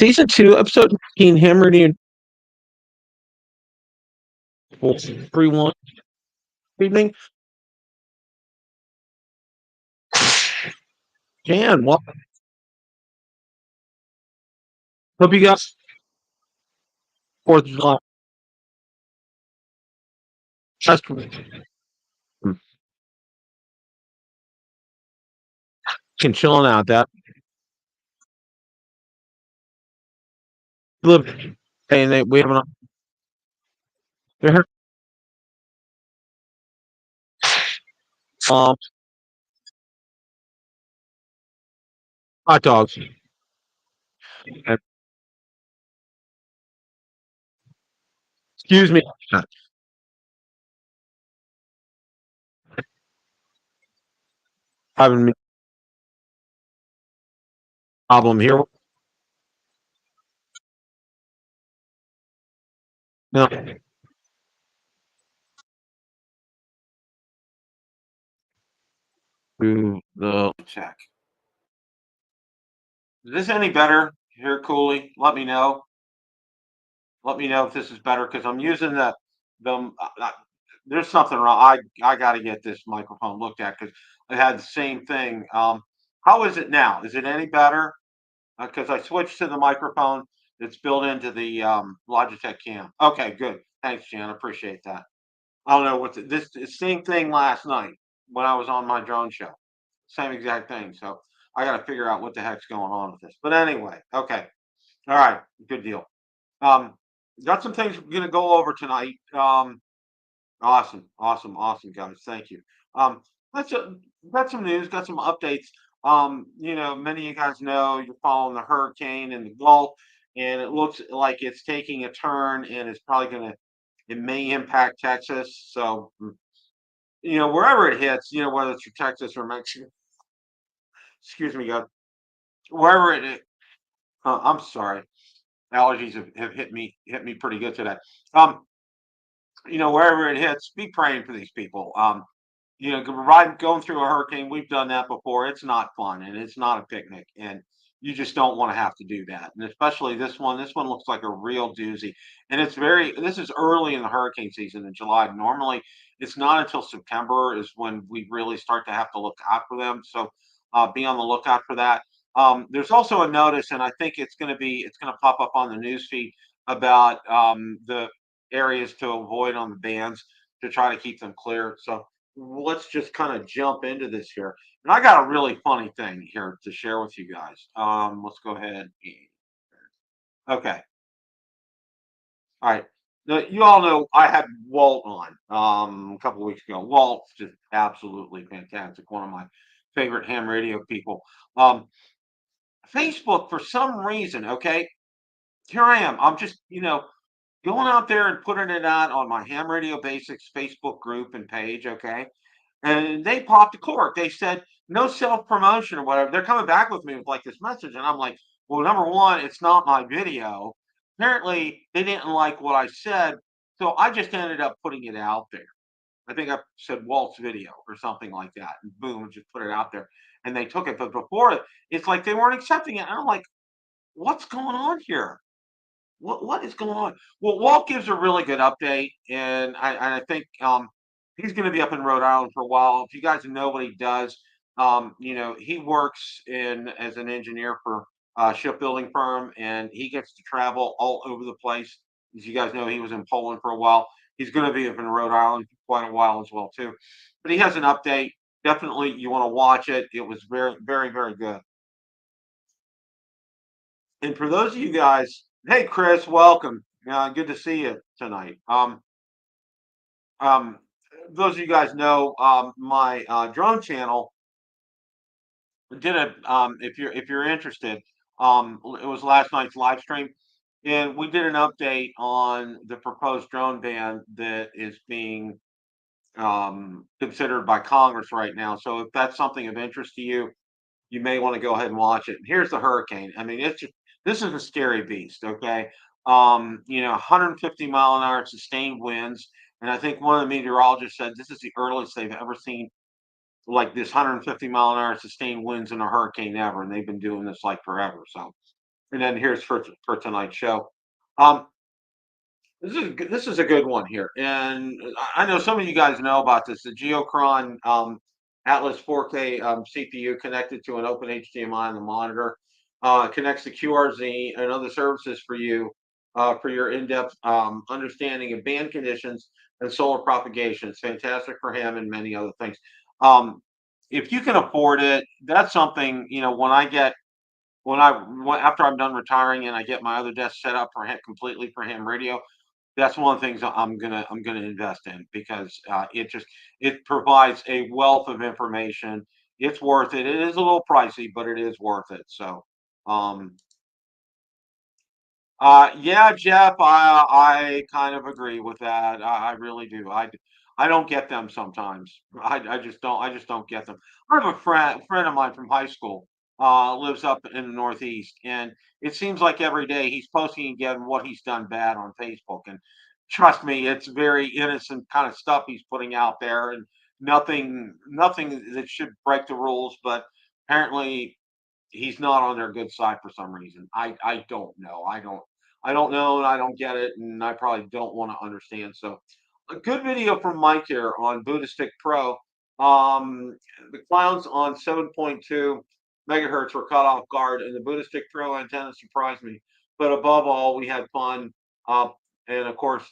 Season 2, episode 19, Hammered in 3-1 evening. Jan, well, hope you got 4th of July. Just can chilling out that. Look, and we have um, hot dogs. And, excuse me, having me problem here. No, to the check. Is this any better here, Cooley? Let me know. Let me know if this is better because I'm using the. There's something wrong. I got to get this microphone looked at because I had the same thing. How is it now? Is it any better? Because I switched to the microphone that's built into the Logitech cam. Okay, good. Thanks, Jan. I appreciate that. I don't know what the same thing last night when I was on my drone show. Same exact thing. So I got to figure out what the heck's going on with this. But anyway, okay. All right, good deal. Um, got some things we're gonna go over tonight. Awesome, awesome, awesome, guys. Thank you. Let's got some news, got some updates. Many of you guys know you're following the hurricane in the Gulf, and it looks like it's taking a turn, and it's probably gonna it may impact Texas. So wherever it hits, whether it's for Texas or Mexico, excuse me, guys, wherever I'm sorry, allergies have hit me pretty good today. Um, wherever it hits, be praying for these people. Going through a hurricane, we've done that before. It's not fun and it's not a picnic, and you just don't want to have to do that. And especially this one. This one looks like a real doozy, and this is early in the hurricane season in July. Normally, it's not until September is when we really start to have to look out for them. So, be on the lookout for that. There's also a notice, and I think it's going to pop up on the news feed about the areas to avoid on the bands to try to keep them clear. So let's just kind of jump into this here. And I got a really funny thing here to share with you guys. Let's go ahead. Okay. All right. Now, you all know I had Walt on a couple of weeks ago. Walt's just absolutely fantastic. One of my favorite ham radio people. Um, Facebook, for some reason, okay, here I am. I'm just, going out there and putting it out on my Ham Radio Basics Facebook group and page, okay? And they popped a cork. They said no self promotion or whatever. They're coming back with me with like this message, and I'm like, well, number one, it's not my video. Apparently, they didn't like what I said, so I just ended up putting it out there. I think I said Walt's video or something like that, and boom, just put it out there, and they took it. But before it, it's like they weren't accepting it. And I'm like, what's going on here? What is going on? Well, Walt gives a really good update, and I think he's going to be up in Rhode Island for a while. If you guys know what he does, he works in as an engineer for a shipbuilding firm, and he gets to travel all over the place. As you guys know, he was in Poland for a while. He's going to be up in Rhode Island for quite a while as well too. But he has an update. Definitely, you want to watch it. It was very, very, very good. And for those of you guys, hey Chris, welcome. Good to see you tonight. Um, those of you guys know my drone channel did a if you're interested, it was last night's live stream, and we did an update on the proposed drone ban that is being considered by Congress right now. So if that's something of interest to you, you may want to go ahead and watch it. Here's the hurricane. I mean, this is a scary beast. Okay, 150-mile-an-hour sustained winds, and I think one of the meteorologists said this is the earliest they've ever seen like this 150-mile-an-hour sustained winds in a hurricane ever, and they've been doing this like forever. So And then here's for tonight's show. Um, this is a good one here, and I know some of you guys know about this. The Geocron Atlas 4K CPU connected to an open HDMI on the monitor connects to QRZ and other services for you for your in-depth understanding of band conditions and solar propagation. It's fantastic for him and many other things. Um, if you can afford it, that's something when I get after I'm done retiring and I get my other desk set up for him completely for ham radio, that's one of the things that I'm gonna invest in because it provides a wealth of information. It's worth it. It is a little pricey, but it is worth it. So, um, yeah, Jeff, I kind of agree with that. I really do. I don't get them sometimes. I just don't get them. I have a friend of mine from high school, lives up in the Northeast, and it seems like every day he's posting again what he's done bad on Facebook. And trust me, it's very innocent kind of stuff he's putting out there, and nothing that should break the rules. But apparently, he's not on their good side for some reason. I don't know. I don't know, and I don't get it, and I probably don't want to understand. So, a good video from Mike here on Buddhistic Pro. The clowns on 7.2 megahertz were caught off guard, and the Buddhistic Pro antenna surprised me. But above all, we had fun. Uh, and of course,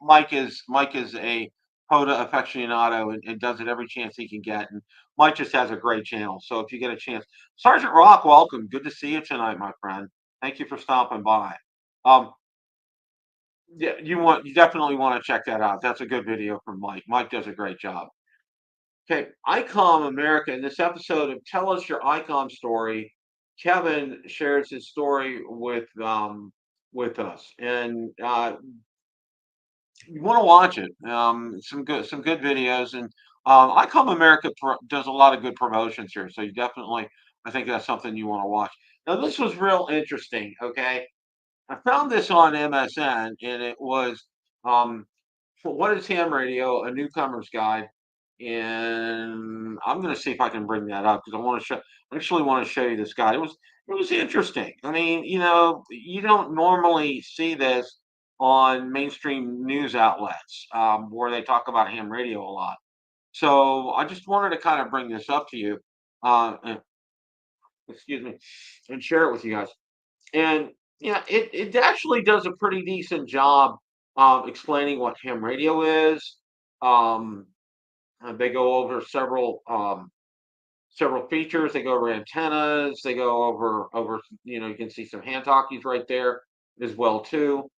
Mike is a Hoda aficionado and does it every chance he can get. And Mike just has a great channel. So if you get a chance, Sergeant Rock, welcome. Good to see you tonight, my friend. Thank you for stopping by. Um, yeah, you definitely want to check that out. That's a good video from Mike. Mike does a great job. Okay, ICOM America. In this episode of Tell Us Your ICOM Story, Kevin shares his story with us, and you want to watch it. Some good videos, and ICOM America does a lot of good promotions here. So you definitely, I think that's something you want to watch. Now, this was real interesting. Okay, I found this on MSN, and it was um, what is ham radio? A newcomer's guide. And I'm going to see if I can bring that up because I actually want to show you this guy. It was interesting. I mean, you don't normally see this on mainstream news outlets where they talk about ham radio a lot. So I just wanted to kind of bring this up to you, and, excuse me, and share it with you guys. And yeah, it actually does a pretty decent job explaining what ham radio is. Um, they go over several features. They go over antennas. They go over you can see some hand talkies right there as well too.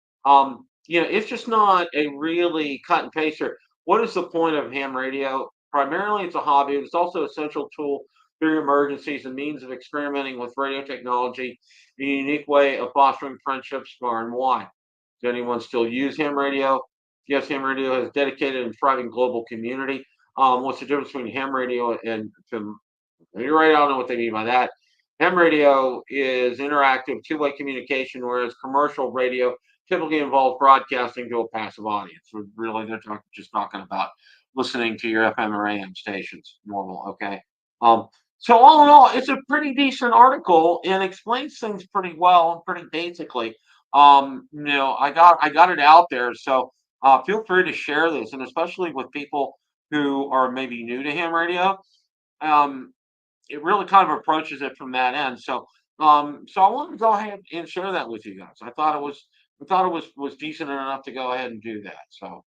It's just not a really cut and paster. What is the point of ham radio? Primarily, it's a hobby. It's also an essential tool during emergencies and means of experimenting with radio technology, a unique way of fostering friendships far and wide. Does anyone still use ham radio? Yes, ham radio has dedicated and thriving global community. What's the difference between ham radio and you're right, I don't know what they mean by that. Ham radio is interactive, two-way communication, whereas commercial radio typically involves broadcasting to a passive audience. So really, they're just talking about listening to your FM or AM stations, normal, okay? Um, so all in all, it's a pretty decent article and explains things pretty well and pretty basically. I got it out there, so feel free to share this, and especially with people who are maybe new to ham radio. Um, it really kind of approaches it from that end. So I wanted to go ahead and share that with you guys. I thought it was decent enough to go ahead and do that. So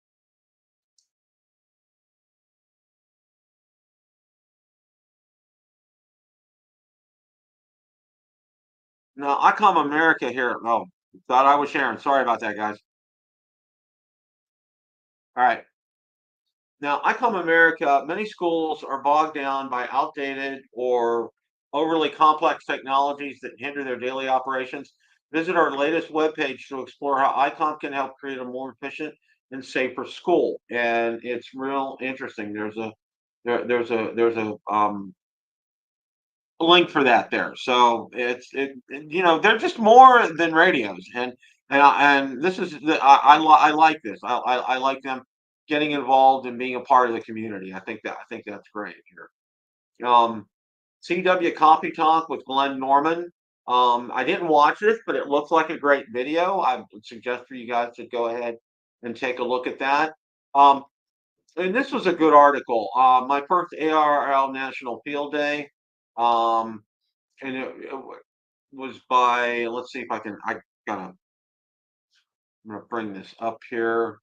now I come America here. Oh, thought I was sharing. Sorry about that, guys. All right. Now, I come America, many schools are bogged down by outdated or overly complex technologies that hinder their daily operations. Visit our latest webpage to explore how ICOM can help create a more efficient and safer school. And it's real interesting. There's a link for that there. So they're just more than radios, and this is I like this. I like them getting involved and being a part of the community. I think that's great here. CW Coffee Talk with Glenn Norman. I didn't watch this, but it looks like a great video. I would suggest for you guys to go ahead and take a look at that. Um, and this was a good article. My first ARL National Field Day, um, and was by. Let's see if I can. Gotta. I'm gonna bring this up here.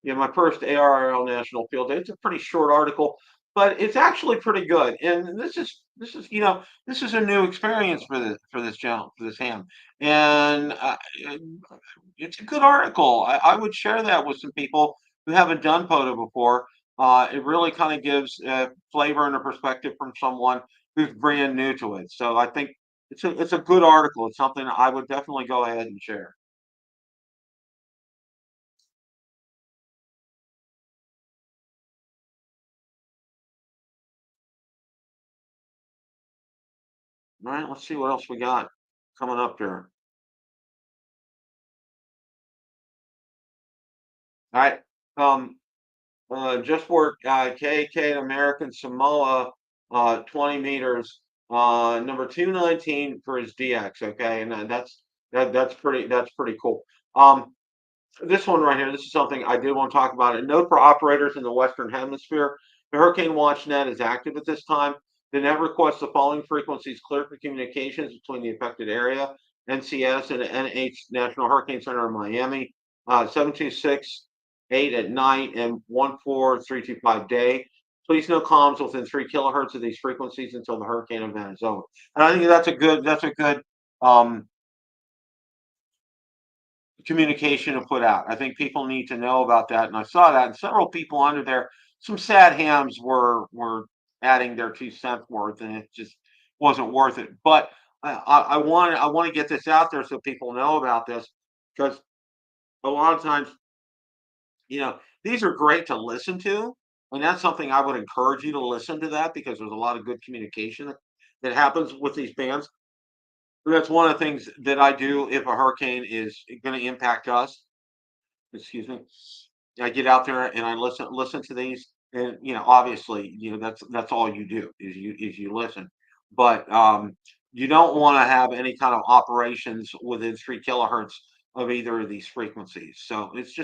Yeah, my first ARL National Field Day. It's a pretty short article, but it's actually pretty good. And this is this is a new experience for this channel for this ham, and it's a good article. I would share that with some people who haven't done POTA before. It really kind of gives flavor and a perspective from someone who's brand new to it. So I think it's a good article. It's something I would definitely go ahead and share. All right, let's see what else we got coming up here. All right. Um, just worked KK American Samoa 20 meters, number 219 for his DX. Okay, and that's pretty cool. Um, this one right here, this is something I did want to talk about. A note for operators in the Western Hemisphere: the Hurricane Watch Net is active at this time. The net requests the following frequencies clear for communications between the affected area, NCS and the NH National Hurricane Center in Miami, 726.8 at night and 14325 day. Please no comms within 3 kilohertz of these frequencies until the hurricane event is over. And I think that's a good um, communication to put out. I think people need to know about that, and I saw that, and several people under there, some sad hams were adding their 2 cents worth, and it just wasn't worth it. But I want to get this out there so people know about this because a lot of times, these are great to listen to, and that's something I would encourage you to listen to that because there's a lot of good communication that happens with these bands. And that's one of the things that I do if a hurricane is going to impact us. Excuse me. I get out there and I listen to these, and obviously, that's all you do is you listen. But you don't want to have any kind of operations within 3 kilohertz of either of these frequencies. So it's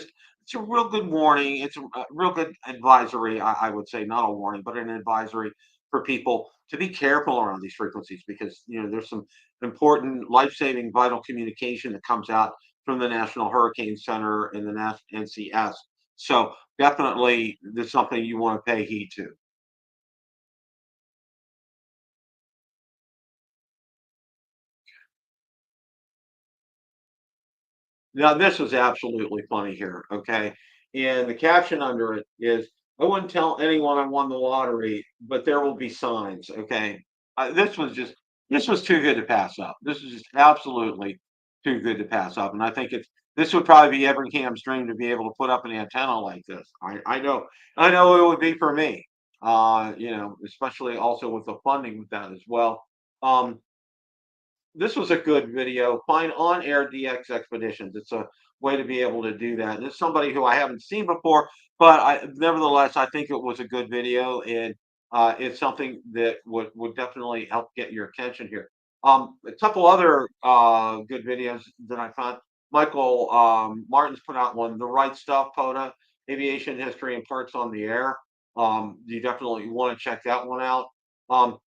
a real good warning. It's a real good advisory. I would say not a warning, but an advisory for people to be careful around these frequencies because there's some important life-saving vital communication that comes out from the National Hurricane Center and the NCS. So definitely, there's something you want to pay heed to. Now, this was absolutely funny here, okay? And the caption under it is, "I wouldn't tell anyone I won the lottery, but there will be signs." Okay, this was too good to pass up. This is just absolutely too good to pass up, and I think this would probably be every cam's dream to be able to put up an antenna like this. I know it would be for me. Especially also with the funding with that as well. Um, this was a good video. Find on-air DX expeditions. It's a way to be able to do that. And it's somebody who I haven't seen before, but nevertheless, I think it was a good video, and it's something that would definitely help get your attention here. A couple other good videos that I found. Michael Martin's put out one, "The Right Stuff," POTA, aviation history and parts on the air. You definitely want to check that one out. Um,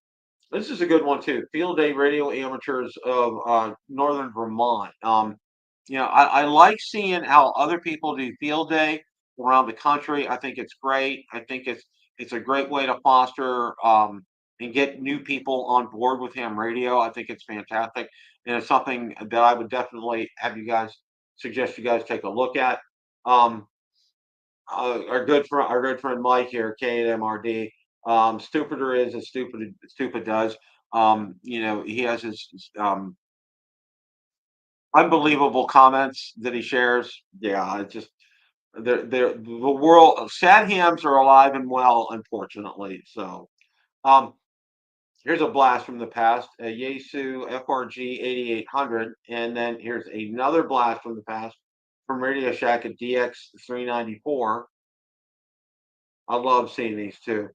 this is a good one too. Field Day Radio Amateurs of Northern Vermont. I like seeing how other people do Field Day around the country. I think it's great. I think it's a great way to foster and get new people on board with ham radio. I think it's fantastic, and it's something that I would definitely have you guys suggest you guys take a look at. Um, our good friend Mike here, KMRD. Stupider is as stupid does. He has his unbelievable comments that he shares. Yeah, it's just the world of sad hams are alive and well, unfortunately. So um, here's a blast from the past, a Yaesu FRG 8800, and then here's another blast from the past, from Radio Shack at DX394. I love seeing these too.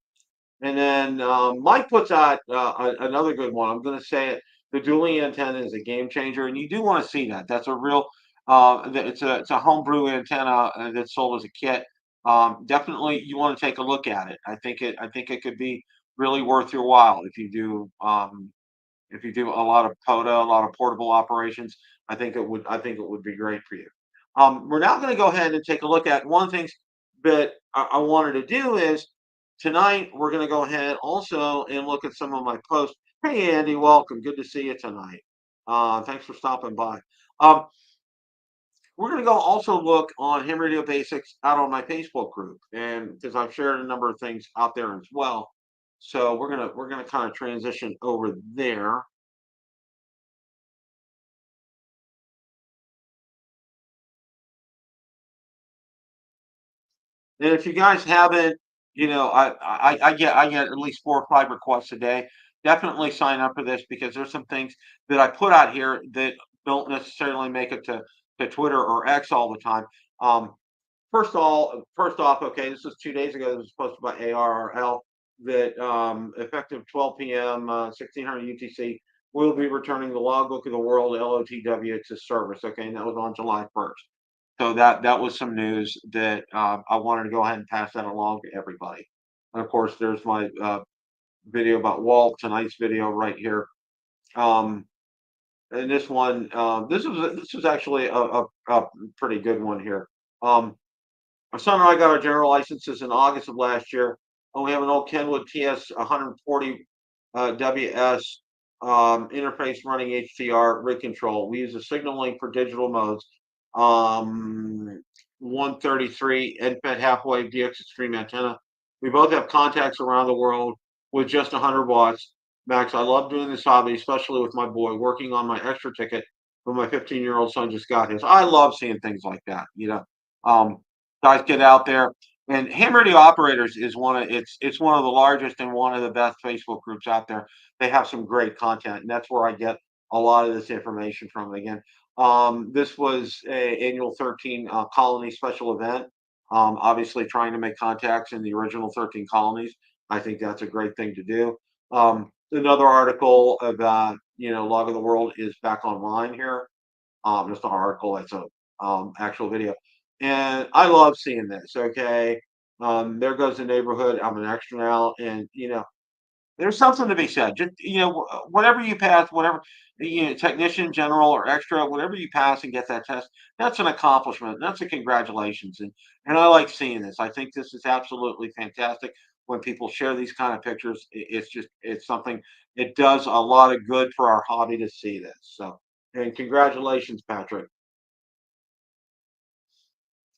And then Mike puts out another good one. I'm going to say it. The dueling antenna is a game changer, and you do want to see that. That's a real. It's a homebrew antenna that's sold as a kit. Definitely, you want to take a look at it. I think it could be really worth your while if you do a lot of POTA, a lot of portable operations. I think it would be great for you. We're now going to go ahead and take a look at one of the things that I wanted to do is tonight we're going to go ahead also and look at some of my posts. Hey Andy, welcome. Good to see you tonight. Thanks for stopping by. Um, we're going to go also look on Ham Radio Basics out on my Facebook group, and because I've shared a number of things out there as well. So we're gonna kind of transition over there. And if you guys haven't, I get at least 4 or 5 requests a day. Definitely sign up for this because there's some things that I put out here that don't necessarily make it to Twitter or X all the time. Um, first off, okay, this was 2 days ago. This was posted by ARRL that effective 12 p.m. 1600 UTC, we'll be returning the logbook of the world LOTW to service. Okay, and that was on July 1st. So that was some news that I wanted to go ahead and pass that along to everybody. And of course, there's my video about Walt, tonight's video right here. Um, and this one, this was actually a pretty good one here. My son and I got our general licenses in August of last year, and we have an old Kenwood TS 140 WS interface running HDR rig control. We use a signal link for digital modes. 133 end-fed half-wave DX Extreme antenna. We both have contacts around the world with just 100 watts. Max, I love doing this hobby, especially with my boy working on my extra ticket when my 15-year-old son just got his. I love seeing things like that. Guys get out there. And Ham Radio Operators is it's one of the largest and one of the best Facebook groups out there. They have some great content, and that's where I get a lot of this information from. Again, this was a annual 13 colony special event. Obviously, trying to make contacts in the original 13 colonies. I think that's a great thing to do. Another article about Log of the World is back online here. It's not an article; it's a actual video, and I love seeing this. Okay, there goes the neighborhood. I'm an extra now, and there's something to be said. Just whatever you pass, whatever technician, general, or extra, whatever you pass and get that test, that's an accomplishment. That's a congratulations, and I like seeing this. I think this is absolutely fantastic when people share these kind of pictures. It's something. It does a lot of good for our hobby to see this. So, and congratulations, Patrick.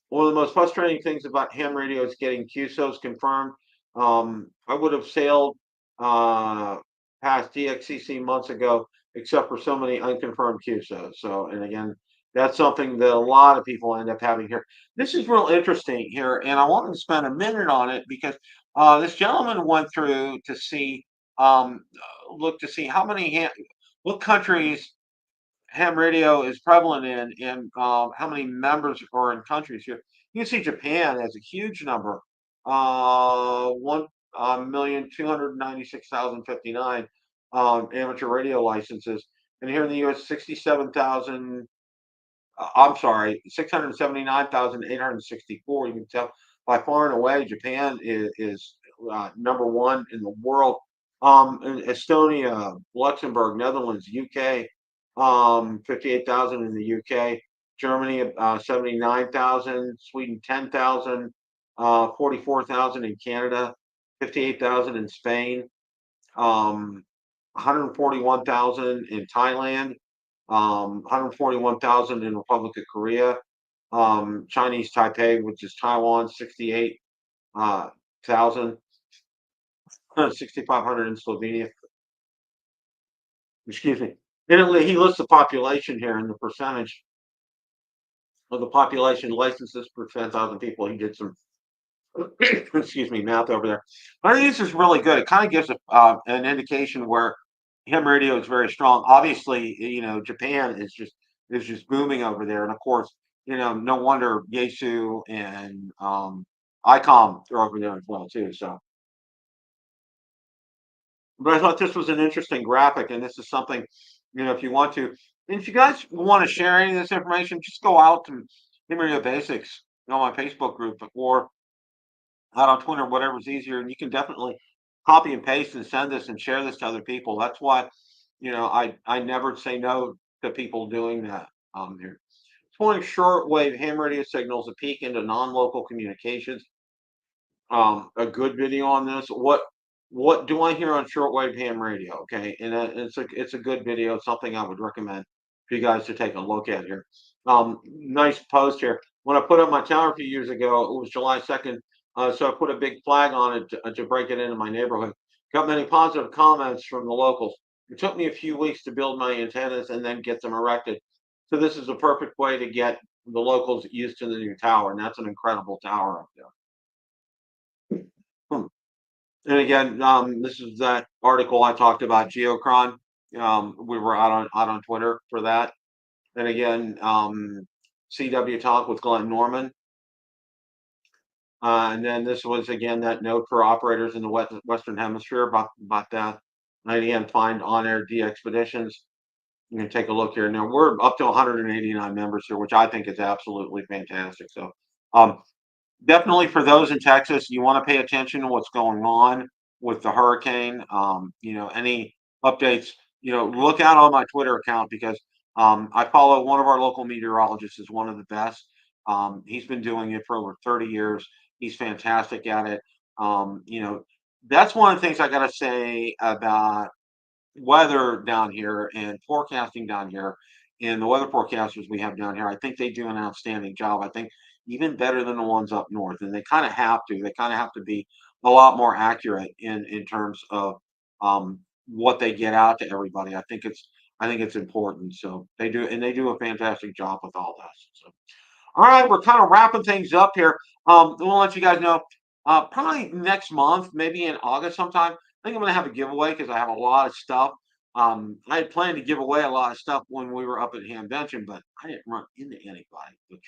One of the most frustrating things about ham radio is getting QSOs confirmed. I would have sailed uh, past DXCC months ago, except for so many unconfirmed QSOs. So, and again, that's something that a lot of people end up having here. This is real interesting here, and I wanted to spend a minute on it because this gentleman went through to see, look to see what countries ham radio is prevalent in and how many members are in countries here. You can see Japan has a huge number, 1,296,059 amateur radio licenses, and here in the U.S., 67,000. I'm sorry, 679,864. You can tell by far and away, Japan is number one in the world. In Estonia, Luxembourg, Netherlands, UK, 58,000 in the UK, Germany, 79,000, Sweden, 10,000, 44,000 in Canada, 58,000 in Spain, 141,000 in Thailand, 141,000 in Republic of Korea, Chinese Taipei, which is Taiwan, 68,000, 6,500 in Slovenia. Excuse me. He lists the population here and the percentage of the population licenses per 10,000 people. He did some, excuse me, math over there. I think this is really good. It kind of gives an indication where ham radio is very strong. Obviously, Japan is just booming over there, and of course, No wonder Yesu and ICOM are over there as well too. So, but I thought this was an interesting graphic, and this is something, if you want to, and if you guys want to share any of this information, just go out to Memory of Basics on my Facebook group or out on Twitter, whatever's easier, and you can definitely copy and paste and send this and share this to other people. That's why, I never say no to people doing that. Here, exploring shortwave ham radio signals, a peek into non-local communications. A good video on this. What do I hear on shortwave ham radio? Okay, and it's a good video. It's something I would recommend for you guys to take a look at here. Nice post here. When I put up my tower a few years ago, it was July 2nd, so I put a big flag on it to break it into my neighborhood. Got many positive comments from the locals. It took me a few weeks to build my antennas and then get them erected. So this is a perfect way to get the locals used to the new tower, and that's an incredible tower up there. Hmm. And again, this is that article I talked about, Geocron. We were out on Twitter for that. And again, CW Talk with Glenn Norman. And then this was again that note for operators in the Western Hemisphere about that. And again, find on air D expeditions. You can take a look here. Now we're up to 189 members here, which I think is absolutely fantastic. So, um, definitely for those in Texas, you want to pay attention to what's going on with the hurricane. Any updates, look out on my Twitter account because I follow one of our local meteorologists is one of the best. He's been doing it for over 30 years. He's fantastic at it. That's one of the things I got to say about weather down here and forecasting down here and the weather forecasters we have down here, I think they do an outstanding job. I think even better than the ones up north, and they kind of have to. They kind of have to be a lot more accurate in terms of what they get out to everybody. I think it's important. So they do a fantastic job with all this. So all right, we're kind of wrapping things up here. We'll let you guys know. Probably next month, maybe in August sometime. I think I'm gonna have a giveaway because I have a lot of stuff. I had planned to give away a lot of stuff when we were up at Hamvention, but I didn't run into anybody, which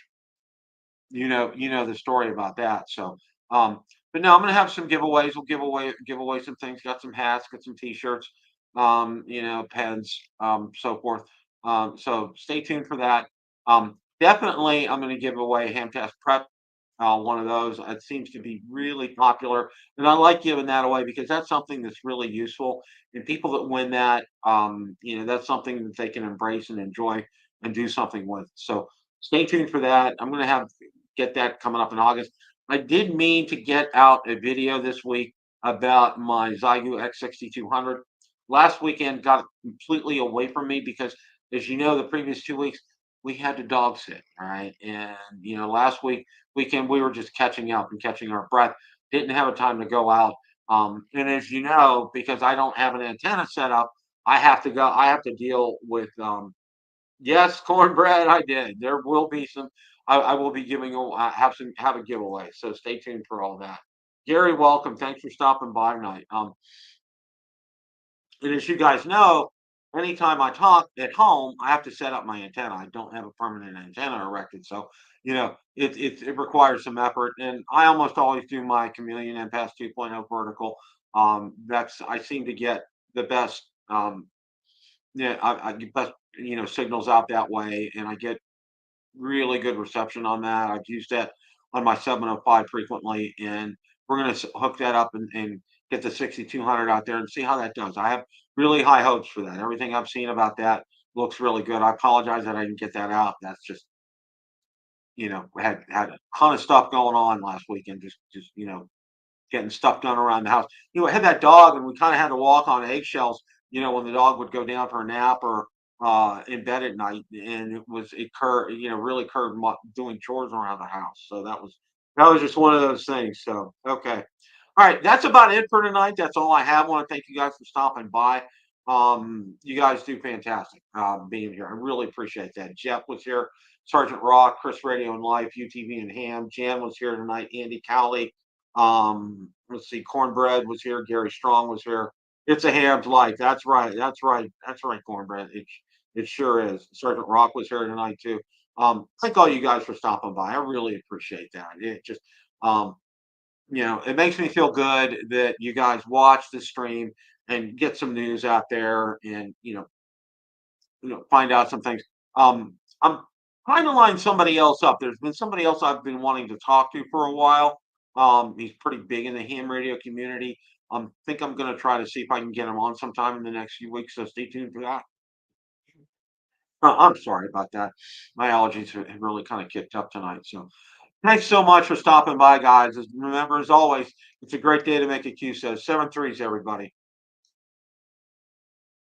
you know the story about that. So, but no, I'm gonna have some giveaways. We'll give away some things. Got some hats, got some T-shirts, pens, so forth. So stay tuned for that. Definitely, I'm gonna give away Hamtest Prep. One of those. It seems to be really popular, and I like giving that away because that's something that's really useful. And people that win that, that's something that they can embrace and enjoy and do something with. So stay tuned for that. I'm going to get that coming up in August. I did mean to get out a video this week about my Zygu X6200. Last weekend got completely away from me because, as you know, the previous 2 weeks we had to dog sit. All right, and last weekend we were just catching up and catching our breath. Didn't have a time to go out. And as you know, because I don't have an antenna set up, I have to go. I have to deal with. Yes, cornbread. I did. There will be some. I will be giving. Have a giveaway. So stay tuned for all that. Gary, welcome. Thanks for stopping by tonight. And as you guys know, anytime I talk at home, I have to set up my antenna. I don't have a permanent antenna erected, so it requires some effort. And I almost always do my Chameleon MPass 2.0 vertical. That's I seem to get the best. Yeah, I get best signals out that way, and I get really good reception on that. I've used that on my 705 frequently, and we're going to hook that up and get the 6200 out there and see how that does. I have really high hopes for that. Everything I've seen about that looks really good. I apologize that I didn't get that out. That's just had a ton of stuff going on last weekend. Just getting stuff done around the house. I had that dog, and we kind of had to walk on eggshells. When the dog would go down for a nap or in bed at night, and really curved doing chores around the house. So that was just one of those things. So okay, all right, that's about it for tonight. That's all I have. I want to thank you guys for stopping by. You guys do fantastic being here. I really appreciate that. Jeff was here, Sergeant Rock, Chris Radio and Life, UTV and Ham. Jan was here tonight. Andy Cowley. Let's see, Cornbread was here. Gary Strong was here. It's a ham's life. That's right. That's right. That's right, Cornbread. It sure is. Sergeant Rock was here tonight too. Thank all you guys for stopping by. I really appreciate that. It just, um, it makes me feel good that you guys watch the stream and get some news out there, and find out some things. I'm trying to line somebody else up. There's been somebody else I've been wanting to talk to for a while. He's pretty big in the ham radio community. Think I'm going to try to see if I can get him on sometime in the next few weeks. So stay tuned for that. I'm sorry about that. My allergies have really kind of kicked up tonight. So thanks so much for stopping by, guys. Remember, as always, it's a great day to make a QSO. 7 threes, everybody.